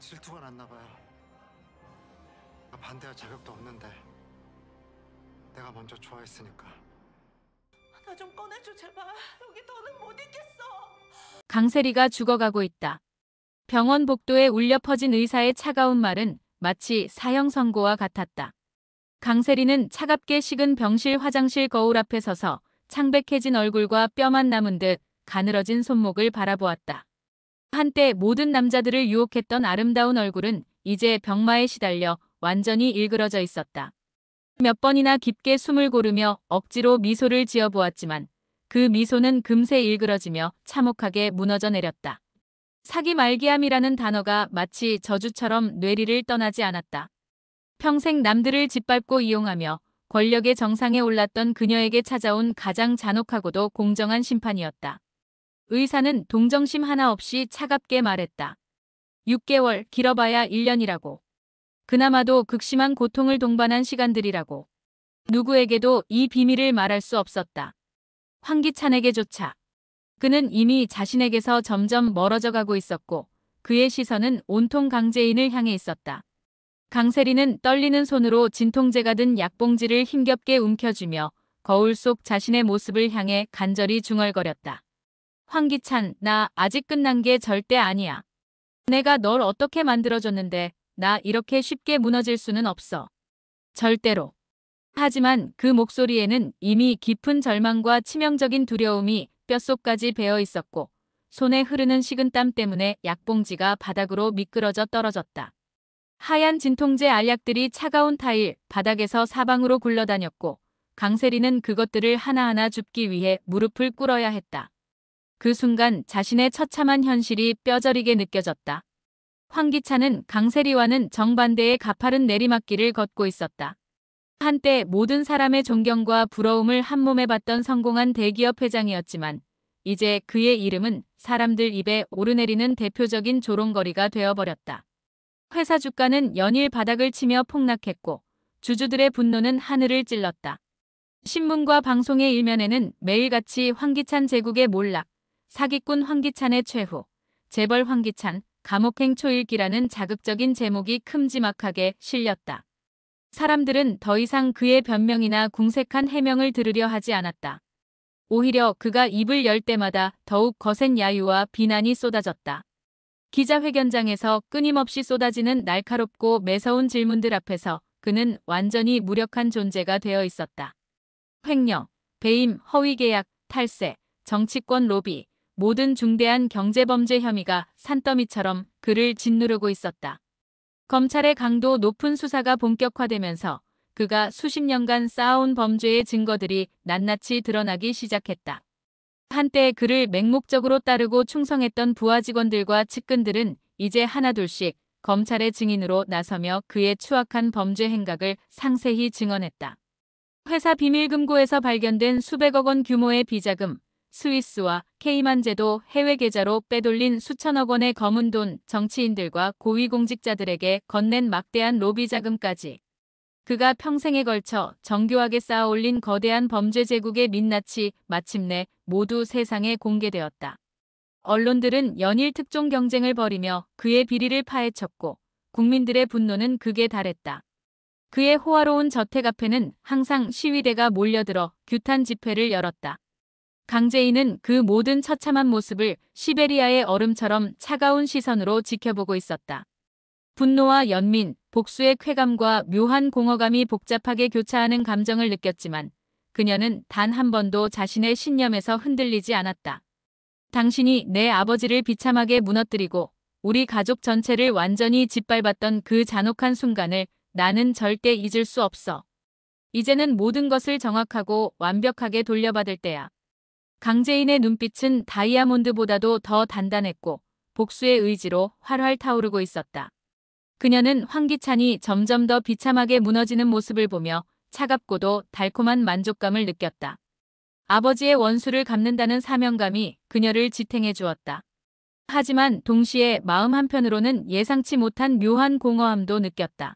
질투가 났나 봐요. 반대할 자격도 없는데 내가 먼저 좋아했으니까. 나 좀 꺼내줘 제발. 여기 더는 못 있겠어. 강세리가 죽어가고 있다. 병원 복도에 울려 퍼진 의사의 차가운 말은 마치 사형 선고와 같았다. 강세리는 차갑게 식은 병실 화장실 거울 앞에 서서 창백해진 얼굴과 뼈만 남은 듯 가늘어진 손목을 바라보았다. 한때 모든 남자들을 유혹했던 아름다운 얼굴은 이제 병마에 시달려 완전히 일그러져 있었다. 몇 번이나 깊게 숨을 고르며 억지로 미소를 지어보았지만 그 미소는 금세 일그러지며 참혹하게 무너져 내렸다. 사기 말기암이라는 단어가 마치 저주처럼 뇌리를 떠나지 않았다. 평생 남들을 짓밟고 이용하며 권력의 정상에 올랐던 그녀에게 찾아온 가장 잔혹하고도 공정한 심판이었다. 의사는 동정심 하나 없이 차갑게 말했다. 6개월, 길어봐야 1년이라고. 그나마도 극심한 고통을 동반한 시간들이라고. 누구에게도 이 비밀을 말할 수 없었다. 황기찬에게조차. 그는 이미 자신에게서 점점 멀어져 가고 있었고 그의 시선은 온통 강재인을 향해 있었다. 강세리는 떨리는 손으로 진통제가 든 약봉지를 힘겹게 움켜쥐며 거울 속 자신의 모습을 향해 간절히 중얼거렸다. 황기찬, 나 아직 끝난 게 절대 아니야. 내가 널 어떻게 만들어줬는데 나 이렇게 쉽게 무너질 수는 없어. 절대로. 하지만 그 목소리에는 이미 깊은 절망과 치명적인 두려움이 뼛속까지 배어 있었고 손에 흐르는 식은땀 때문에 약봉지가 바닥으로 미끄러져 떨어졌다. 하얀 진통제 알약들이 차가운 타일, 바닥에서 사방으로 굴러다녔고 강세리는 그것들을 하나하나 줍기 위해 무릎을 꿇어야 했다. 그 순간 자신의 처참한 현실이 뼈저리게 느껴졌다. 황기찬은 강세리와는 정반대의 가파른 내리막길을 걷고 있었다. 한때 모든 사람의 존경과 부러움을 한몸에 받던 성공한 대기업 회장이었지만 이제 그의 이름은 사람들 입에 오르내리는 대표적인 조롱거리가 되어버렸다. 회사 주가는 연일 바닥을 치며 폭락했고 주주들의 분노는 하늘을 찔렀다. 신문과 방송의 일면에는 매일같이 황기찬 제국의 몰락, 사기꾼 황기찬의 최후, 재벌 황기찬, 감옥행 초일기라는 자극적인 제목이 큼지막하게 실렸다. 사람들은 더 이상 그의 변명이나 궁색한 해명을 들으려 하지 않았다. 오히려 그가 입을 열 때마다 더욱 거센 야유와 비난이 쏟아졌다. 기자회견장에서 끊임없이 쏟아지는 날카롭고 매서운 질문들 앞에서 그는 완전히 무력한 존재가 되어 있었다. 횡령, 배임, 허위계약, 탈세, 정치권 로비, 모든 중대한 경제범죄 혐의가 산더미처럼 그를 짓누르고 있었다. 검찰의 강도 높은 수사가 본격화되면서 그가 수십 년간 쌓아온 범죄의 증거들이 낱낱이 드러나기 시작했다. 한때 그를 맹목적으로 따르고 충성했던 부하 직원들과 측근들은 이제 하나둘씩 검찰의 증인으로 나서며 그의 추악한 범죄 행각을 상세히 증언했다. 회사 비밀금고에서 발견된 수백억 원 규모의 비자금, 스위스와 케이만 제도 해외 계좌로 빼돌린 수천억 원의 검은 돈, 정치인들과 고위공직자들에게 건넨 막대한 로비 자금까지. 그가 평생에 걸쳐 정교하게 쌓아올린 거대한 범죄 제국의 민낯이 마침내 모두 세상에 공개되었다. 언론들은 연일 특종 경쟁을 벌이며 그의 비리를 파헤쳤고 국민들의 분노는 극에 달했다. 그의 호화로운 저택 앞에는 항상 시위대가 몰려들어 규탄 집회를 열었다. 강재인은 그 모든 처참한 모습을 시베리아의 얼음처럼 차가운 시선으로 지켜보고 있었다. 분노와 연민, 복수의 쾌감과 묘한 공허감이 복잡하게 교차하는 감정을 느꼈지만 그녀는 단 한 번도 자신의 신념에서 흔들리지 않았다. 당신이 내 아버지를 비참하게 무너뜨리고 우리 가족 전체를 완전히 짓밟았던 그 잔혹한 순간을 나는 절대 잊을 수 없어. 이제는 모든 것을 정확하고 완벽하게 돌려받을 때야. 강재인의 눈빛은 다이아몬드보다도 더 단단했고 복수의 의지로 활활 타오르고 있었다. 그녀는 황기찬이 점점 더 비참하게 무너지는 모습을 보며 차갑고도 달콤한 만족감을 느꼈다. 아버지의 원수를 갚는다는 사명감이 그녀를 지탱해 주었다. 하지만 동시에 마음 한편으로는 예상치 못한 묘한 공허함도 느꼈다.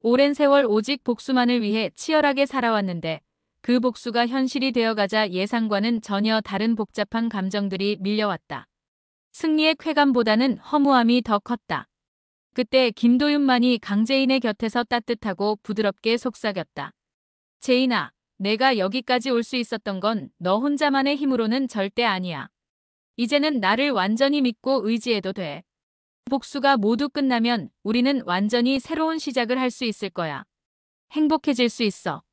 오랜 세월 오직 복수만을 위해 치열하게 살아왔는데 그 복수가 현실이 되어가자 예상과는 전혀 다른 복잡한 감정들이 밀려왔다. 승리의 쾌감보다는 허무함이 더 컸다. 그때 김도윤만이 강재인의 곁에서 따뜻하고 부드럽게 속삭였다. 재인아, 내가 여기까지 올 수 있었던 건 너 혼자만의 힘으로는 절대 아니야. 이제는 나를 완전히 믿고 의지해도 돼. 복수가 모두 끝나면 우리는 완전히 새로운 시작을 할 수 있을 거야. 행복해질 수 있어.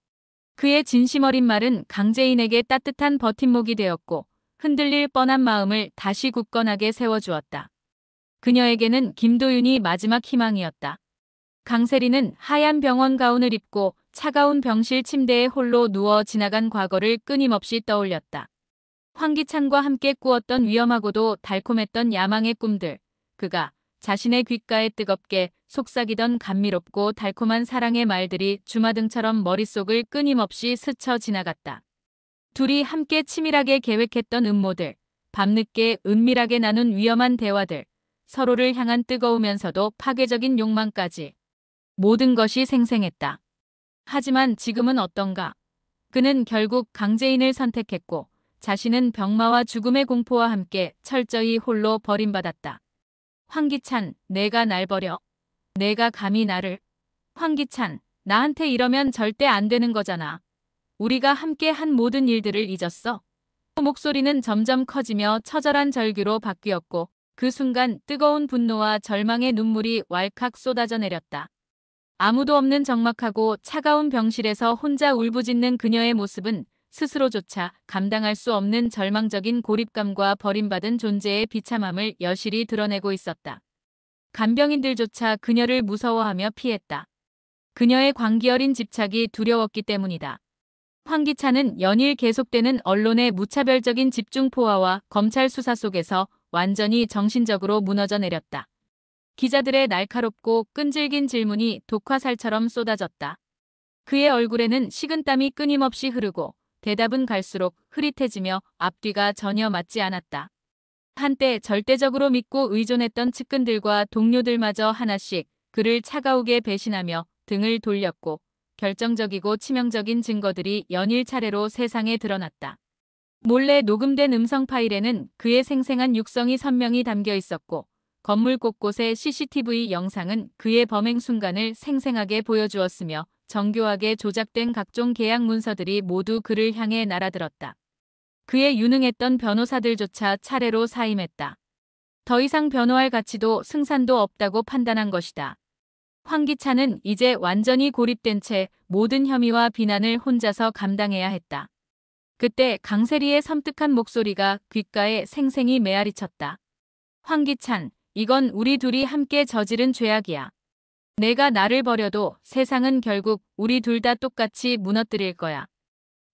그의 진심 어린 말은 강재인에게 따뜻한 버팀목이 되었고 흔들릴 뻔한 마음을 다시 굳건하게 세워주었다. 그녀에게는 김도윤이 마지막 희망이었다. 강세리는 하얀 병원 가운을 입고 차가운 병실 침대에 홀로 누워 지나간 과거를 끊임없이 떠올렸다. 황기찬과 함께 꾸었던 위험하고도 달콤했던 야망의 꿈들, 그가 자신의 귓가에 뜨겁게 속삭이던 감미롭고 달콤한 사랑의 말들이 주마등처럼 머릿속을 끊임없이 스쳐 지나갔다. 둘이 함께 치밀하게 계획했던 음모들, 밤늦게 은밀하게 나눈 위험한 대화들, 서로를 향한 뜨거우면서도 파괴적인 욕망까지. 모든 것이 생생했다. 하지만 지금은 어떤가? 그는 결국 강재인을 선택했고 자신은 병마와 죽음의 공포와 함께 철저히 홀로 버림받았다. 황기찬, 내가 날 버려? 내가 감히 나를? 황기찬, 나한테 이러면 절대 안 되는 거잖아. 우리가 함께 한 모든 일들을 잊었어. 목소리는 점점 커지며 처절한 절규로 바뀌었고 그 순간 뜨거운 분노와 절망의 눈물이 왈칵 쏟아져 내렸다. 아무도 없는 적막하고 차가운 병실에서 혼자 울부짖는 그녀의 모습은 스스로조차 감당할 수 없는 절망적인 고립감과 버림받은 존재의 비참함을 여실히 드러내고 있었다. 간병인들조차 그녀를 무서워하며 피했다. 그녀의 광기 어린 집착이 두려웠기 때문이다. 황기찬은 연일 계속되는 언론의 무차별적인 집중 포화와 검찰 수사 속에서 완전히 정신적으로 무너져 내렸다. 기자들의 날카롭고 끈질긴 질문이 독화살처럼 쏟아졌다. 그의 얼굴에는 식은땀이 끊임없이 흐르고 대답은 갈수록 흐릿해지며 앞뒤가 전혀 맞지 않았다. 한때 절대적으로 믿고 의존했던 측근들과 동료들마저 하나씩 그를 차가우게 배신하며 등을 돌렸고 결정적이고 치명적인 증거들이 연일 차례로 세상에 드러났다. 몰래 녹음된 음성 파일에는 그의 생생한 육성이 선명히 담겨 있었고 건물 곳곳의 CCTV 영상은 그의 범행 순간을 생생하게 보여주었으며 정교하게 조작된 각종 계약 문서들이 모두 그를 향해 날아들었다. 그의 유능했던 변호사들조차 차례로 사임했다. 더 이상 변호할 가치도 승산도 없다고 판단한 것이다. 황기찬은 이제 완전히 고립된 채 모든 혐의와 비난을 혼자서 감당해야 했다. 그때 강세리의 섬뜩한 목소리가 귓가에 생생히 메아리쳤다. 황기찬, 이건 우리 둘이 함께 저지른 죄악이야. 내가 나를 버려도 세상은 결국 우리 둘 다 똑같이 무너뜨릴 거야.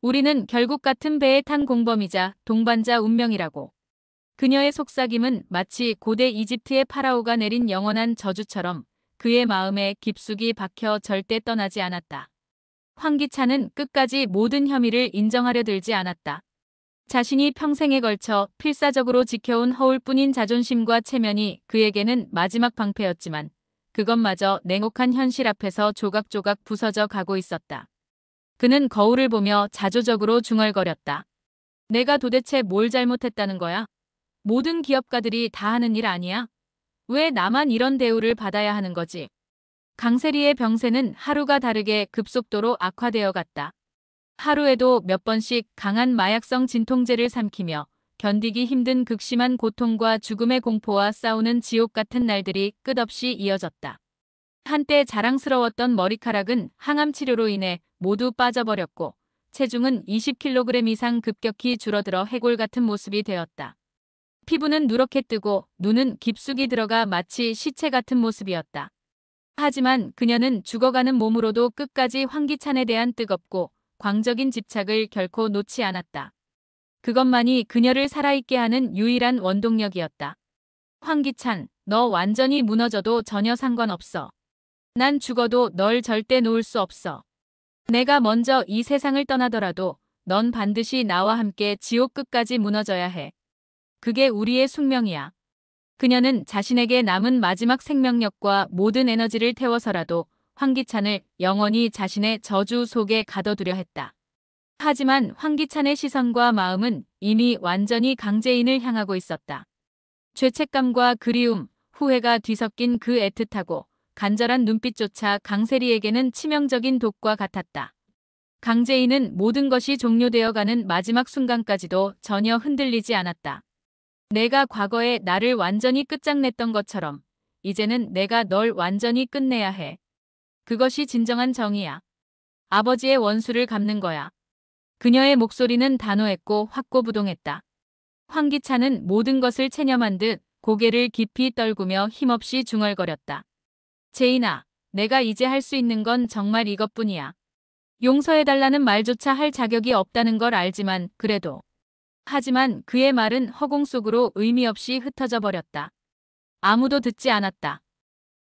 우리는 결국 같은 배에 탄 공범이자 동반자 운명이라고. 그녀의 속삭임은 마치 고대 이집트의 파라오가 내린 영원한 저주처럼 그의 마음에 깊숙이 박혀 절대 떠나지 않았다. 황기찬은 끝까지 모든 혐의를 인정하려 들지 않았다. 자신이 평생에 걸쳐 필사적으로 지켜온 허울뿐인 자존심과 체면이 그에게는 마지막 방패였지만 그것마저 냉혹한 현실 앞에서 조각조각 부서져 가고 있었다. 그는 거울을 보며 자조적으로 중얼거렸다. 내가 도대체 뭘 잘못했다는 거야? 모든 기업가들이 다 하는 일 아니야? 왜 나만 이런 대우를 받아야 하는 거지? 강세리의 병세는 하루가 다르게 급속도로 악화되어 갔다. 하루에도 몇 번씩 강한 마약성 진통제를 삼키며 견디기 힘든 극심한 고통과 죽음의 공포와 싸우는 지옥 같은 날들이 끝없이 이어졌다. 한때 자랑스러웠던 머리카락은 항암 치료로 인해 모두 빠져버렸고 체중은 20kg 이상 급격히 줄어들어 해골 같은 모습이 되었다. 피부는 누렇게 뜨고 눈은 깊숙이 들어가 마치 시체 같은 모습이었다. 하지만 그녀는 죽어가는 몸으로도 끝까지 황기찬에 대한 뜨겁고 광적인 집착을 결코 놓지 않았다. 그것만이 그녀를 살아있게 하는 유일한 원동력이었다. 황기찬, 너 완전히 무너져도 전혀 상관없어. 난 죽어도 널 절대 놓을 수 없어. 내가 먼저 이 세상을 떠나더라도 넌 반드시 나와 함께 지옥 끝까지 무너져야 해. 그게 우리의 숙명이야. 그녀는 자신에게 남은 마지막 생명력과 모든 에너지를 태워서라도 황기찬을 영원히 자신의 저주 속에 가둬두려 했다. 하지만 황기찬의 시선과 마음은 이미 완전히 강재인을 향하고 있었다. 죄책감과 그리움, 후회가 뒤섞인 그 애틋하고 간절한 눈빛조차 강세리에게는 치명적인 독과 같았다. 강재인은 모든 것이 종료되어가는 마지막 순간까지도 전혀 흔들리지 않았다. 내가 과거에 나를 완전히 끝장냈던 것처럼 이제는 내가 널 완전히 끝내야 해. 그것이 진정한 정의야. 아버지의 원수를 갚는 거야. 그녀의 목소리는 단호했고 확고부동했다. 황기찬은 모든 것을 체념한 듯 고개를 깊이 떨구며 힘없이 중얼거렸다. 제인아, 내가 이제 할 수 있는 건 정말 이것뿐이야. 용서해달라는 말조차 할 자격이 없다는 걸 알지만 그래도. 하지만 그의 말은 허공 속으로 의미 없이 흩어져 버렸다. 아무도 듣지 않았다.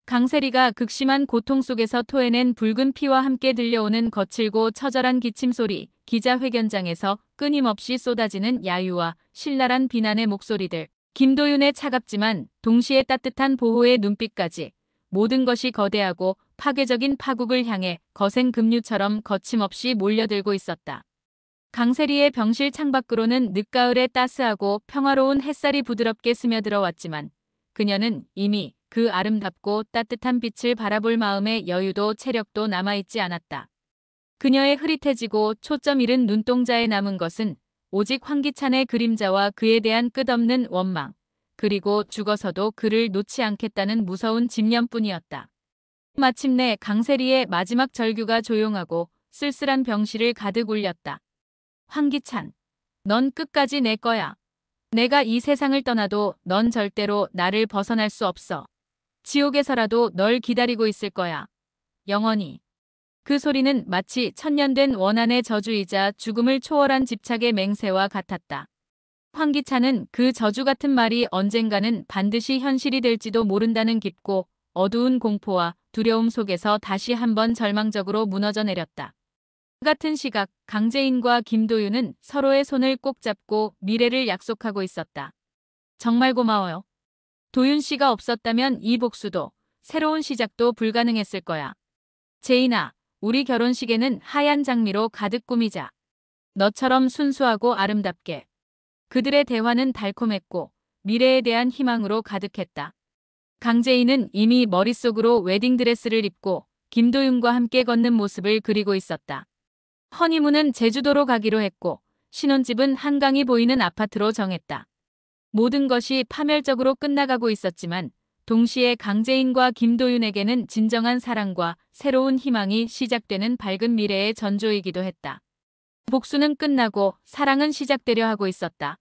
강세리가 극심한 고통 속에서 토해낸 붉은 피와 함께 들려오는 거칠고 처절한 기침 소리, 기자회견장에서 끊임없이 쏟아지는 야유와 신랄한 비난의 목소리들, 김도윤의 차갑지만 동시에 따뜻한 보호의 눈빛까지 모든 것이 거대하고 파괴적인 파국을 향해 거센 급류처럼 거침없이 몰려들고 있었다. 강세리의 병실 창밖으로는 늦가을의 따스하고 평화로운 햇살이 부드럽게 스며들어왔지만 그녀는 이미 그 아름답고 따뜻한 빛을 바라볼 마음의 여유도 체력도 남아있지 않았다. 그녀의 흐릿해지고 초점 잃은 눈동자에 남은 것은 오직 황기찬의 그림자와 그에 대한 끝없는 원망, 그리고 죽어서도 그를 놓지 않겠다는 무서운 집념뿐이었다. 마침내 강세리의 마지막 절규가 조용하고 쓸쓸한 병실을 가득 울렸다. 황기찬, 넌 끝까지 내 거야. 내가 이 세상을 떠나도 넌 절대로 나를 벗어날 수 없어. 지옥에서라도 널 기다리고 있을 거야. 영원히. 그 소리는 마치 천년된 원한의 저주이자 죽음을 초월한 집착의 맹세와 같았다. 황기찬은 그 저주 같은 말이 언젠가는 반드시 현실이 될지도 모른다는 깊고 어두운 공포와 두려움 속에서 다시 한번 절망적으로 무너져 내렸다. 그 같은 시각 강재인과 김도윤은 서로의 손을 꼭 잡고 미래를 약속하고 있었다. 정말 고마워요. 도윤 씨가 없었다면 이 복수도 새로운 시작도 불가능했을 거야. 제인아, 우리 결혼식에는 하얀 장미로 가득 꾸미자. 너처럼 순수하고 아름답게. 그들의 대화는 달콤했고 미래에 대한 희망으로 가득했다. 강재인은 이미 머릿속으로 웨딩드레스를 입고 김도윤과 함께 걷는 모습을 그리고 있었다. 허니문은 제주도로 가기로 했고 신혼집은 한강이 보이는 아파트로 정했다. 모든 것이 파멸적으로 끝나가고 있었지만 동시에 강재인과 김도윤에게는 진정한 사랑과 새로운 희망이 시작되는 밝은 미래의 전조이기도 했다. 복수는 끝나고 사랑은 시작되려 하고 있었다.